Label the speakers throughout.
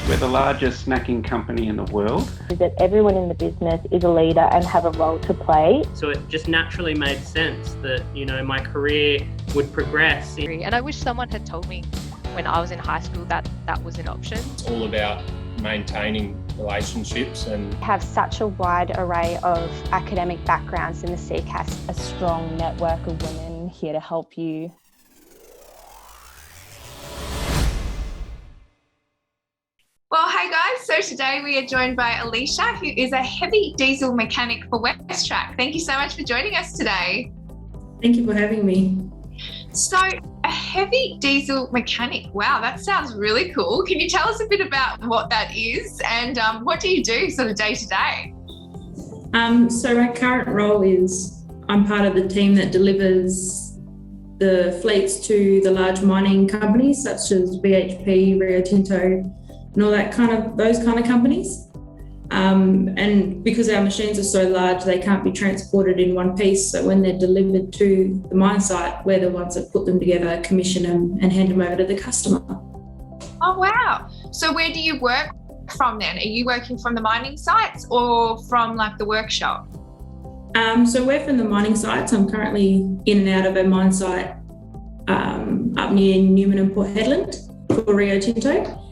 Speaker 1: We're the largest snacking company in the world.
Speaker 2: That everyone in the business is a leader and have a role to play.
Speaker 3: So it just naturally made sense that, my career would progress.
Speaker 4: And I wish someone had told me when I was in high school that that was an option.
Speaker 5: It's all about maintaining relationships and
Speaker 6: have such a wide array of academic backgrounds in the CCAS.
Speaker 7: A strong network of women here to help you.
Speaker 8: Well, hey guys, so today we are joined by Alysha, who is a heavy diesel mechanic for WesTrac. Thank you so much for joining us today.
Speaker 9: Thank you for having me.
Speaker 8: So, a heavy diesel mechanic, wow, that sounds really cool. Can you tell us a bit about what that is and what do you do sort of day to day?
Speaker 9: So my current role is I'm part of the team that delivers the fleets to the large mining companies such as BHP, Rio Tinto, and all those kind of companies. And because our machines are so large, they can't be transported in one piece. So when they're delivered to the mine site, we're the ones that put them together, commission them, and hand them over to the customer.
Speaker 8: Oh, wow. So where do you work from then? Are you working from the mining sites or from like the workshop?
Speaker 9: So we're from the mining sites. I'm currently in and out of a mine site up near Newman and Port Hedland for Rio Tinto.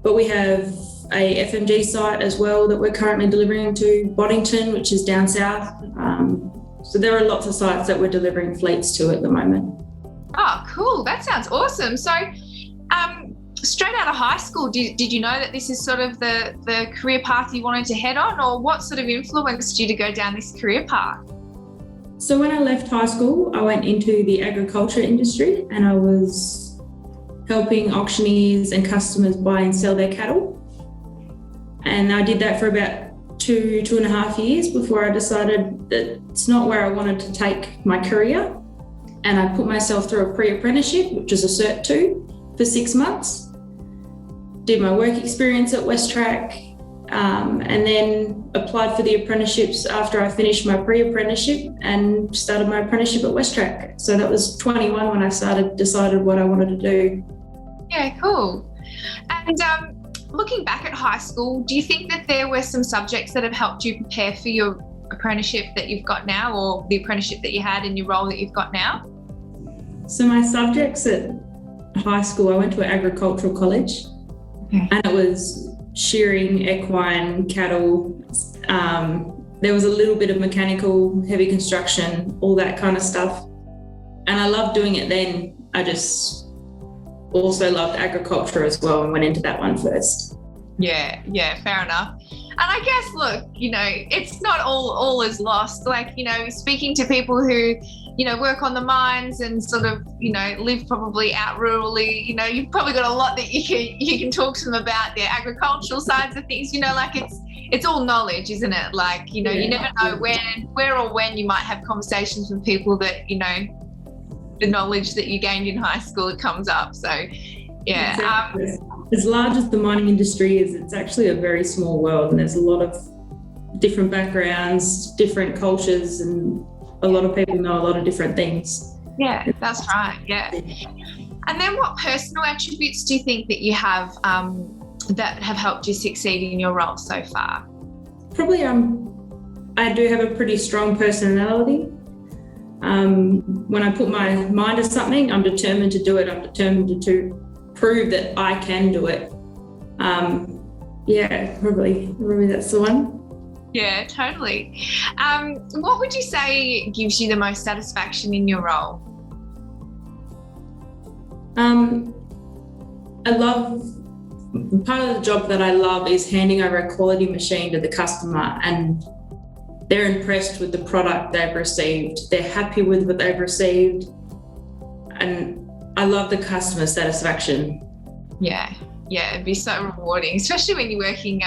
Speaker 9: But we have a FMG site as well that we're currently delivering to Boddington, which is down south. So there are lots of sites that we're delivering fleets to at the moment.
Speaker 8: Oh, cool. That sounds awesome. So straight out of high school, did you know that this is sort of the career path you wanted to head on, or what sort of influenced you to go down this career path?
Speaker 9: So when I left high school, I went into the agriculture industry and I was helping auctioneers and customers buy and sell their cattle. And I did that for about 2.5 years before I decided that it's not where I wanted to take my career. And I put myself through a pre-apprenticeship, which is a Cert 2, for 6 months. Did my work experience at WesTrac, and then applied for the apprenticeships after I finished my pre-apprenticeship and started my apprenticeship at WesTrac. So that was 21 when I decided what I wanted to do.
Speaker 8: Yeah, cool. And looking back at high school, do you think that there were some subjects that have helped you prepare for your apprenticeship that you've got now, or the apprenticeship that you had in your role that you've got now?
Speaker 9: So my subjects at high school, I went to an agricultural college, and it was shearing, equine, cattle. There was a little bit of mechanical, heavy construction, all that kind of stuff. And I loved doing it then. I just also loved agriculture as well and went into that one first.
Speaker 8: Yeah, fair enough. And I guess, look, it's not all is lost. Like, speaking to people who, work on the mines and sort of, live probably out rurally, you've probably got a lot that you can talk to them about their agricultural sides of things, like it's all knowledge, isn't it? Like, you never know where or when you might have conversations with people that, the knowledge that you gained in high school, it comes up. So, yeah.
Speaker 9: Exactly. As large as the mining industry is, it's actually a very small world, and there's a lot of different backgrounds, different cultures, and a lot of people know a lot of different things.
Speaker 8: Yeah, that's right. Yeah. And then what personal attributes do you think that you have that have helped you succeed in your role so far?
Speaker 9: Probably I do have a pretty strong personality. When I put my mind to something, I'm determined to do it. I'm determined to prove that I can do it. Probably that's the one.
Speaker 8: Yeah, totally. What would you say gives you the most satisfaction in your role?
Speaker 9: Part of the job that I love is handing over a quality machine to the customer, and they're impressed with the product they've received. They're happy with what they've received. And I love the customer satisfaction.
Speaker 8: Yeah, it'd be so rewarding, especially when you're working,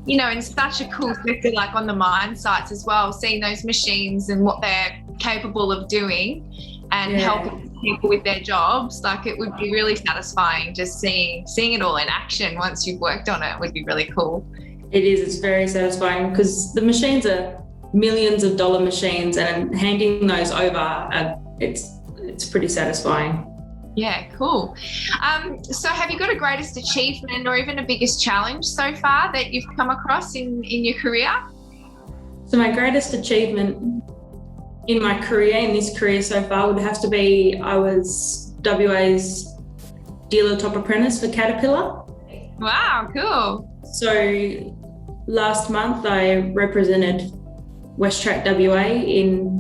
Speaker 8: in such a cool sector like on the mine sites as well, seeing those machines and what they're capable of doing and helping people with their jobs. Like, it would be really satisfying just seeing it all in action once you've worked on it. Would be really cool.
Speaker 9: It is. It's very satisfying because the machines are millions of dollar machines, and handing those over, it's pretty satisfying.
Speaker 8: Yeah, cool. So have you got a greatest achievement or even a biggest challenge so far that you've come across in your career?
Speaker 9: So my greatest achievement in my career, in this career so far, would have to be I was WA's dealer top apprentice for Caterpillar.
Speaker 8: Wow, cool.
Speaker 9: So last month I represented WesTrac WA in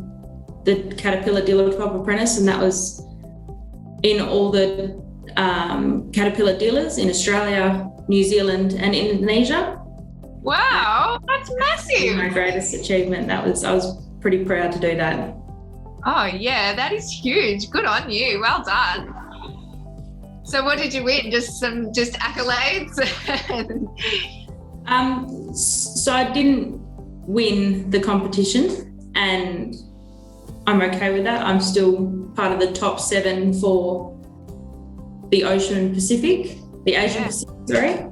Speaker 9: the Caterpillar dealer top apprentice, and that was in all the Caterpillar dealers in Australia, New Zealand and Indonesia.
Speaker 8: Wow, that's massive.
Speaker 9: My greatest achievement. I was pretty proud to do that.
Speaker 8: Oh yeah, that is huge. Good on you. Well done. So what did you win? Just accolades?
Speaker 9: So I didn't win the competition, and I'm okay with that. I'm still part of the top 7 for the Asian Pacific, sorry.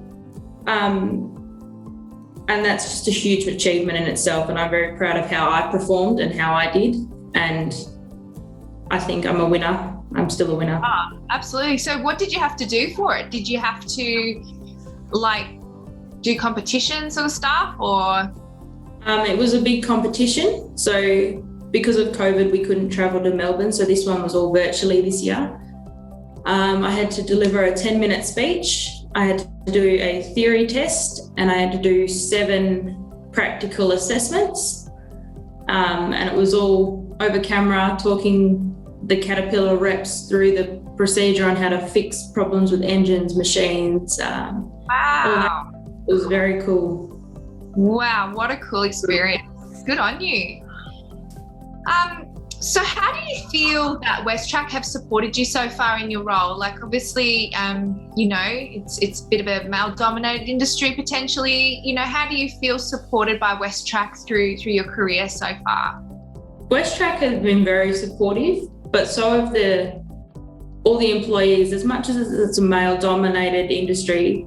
Speaker 9: And that's just a huge achievement in itself, and I'm very proud of how I performed and how I did, and I think I'm a winner. I'm still a winner.
Speaker 8: Oh, absolutely. So what did you have to do for it? Did you have to do competition sort of stuff, or?
Speaker 9: It was a big competition. So because of COVID, we couldn't travel to Melbourne. So this one was all virtually this year. I had to deliver a 10-minute speech. I had to do a theory test, and I had to do 7 practical assessments. And it was all over camera, talking the Caterpillar reps through the procedure on how to fix problems with engines, machines.
Speaker 8: Wow.
Speaker 9: It was very cool.
Speaker 8: Wow, what a cool experience. Good on you. So how do you feel that WesTrac have supported you so far in your role? Like obviously, it's a bit of a male-dominated industry potentially. How do you feel supported by WesTrac through your career so far?
Speaker 9: WesTrac has been very supportive, but so have all the employees. As much as it's a male-dominated industry,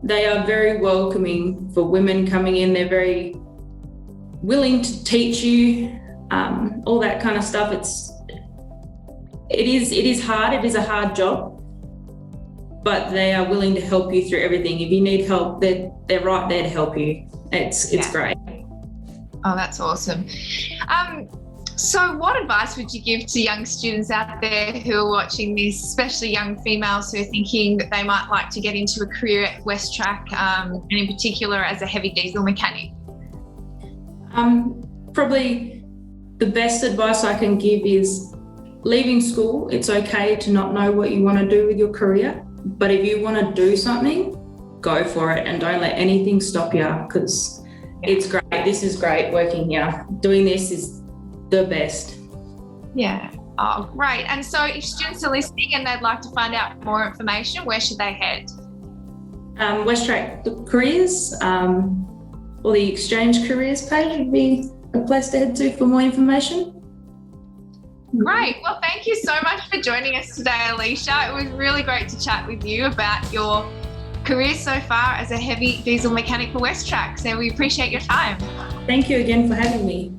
Speaker 9: they are very welcoming for women coming in. They're very willing to teach you, all that kind of stuff. It is hard. It is a hard job, but they are willing to help you through everything. If you need help, they're right there to help you. It's great.
Speaker 8: Oh, that's awesome. So what advice would you give to young students out there who are watching this, especially young females who are thinking that they might like to get into a career at WesTrac, and in particular as a heavy diesel mechanic?
Speaker 9: Probably the best advice I can give is leaving school. It's okay to not know what you want to do with your career, but if you want to do something, go for it, and don't let anything stop you, because it's great. This is great working here. Doing this is the best.
Speaker 8: Yeah. Oh, great. And so if students are listening and they'd like to find out more information, where should they head?
Speaker 9: WesTrac Careers, or the Exchange Careers page would be a place to head to for more information.
Speaker 8: Great. Well, thank you so much for joining us today, Alysha. It was really great to chat with you about your career so far as a heavy diesel mechanic for WesTrac. So we appreciate your time.
Speaker 9: Thank you again for having me.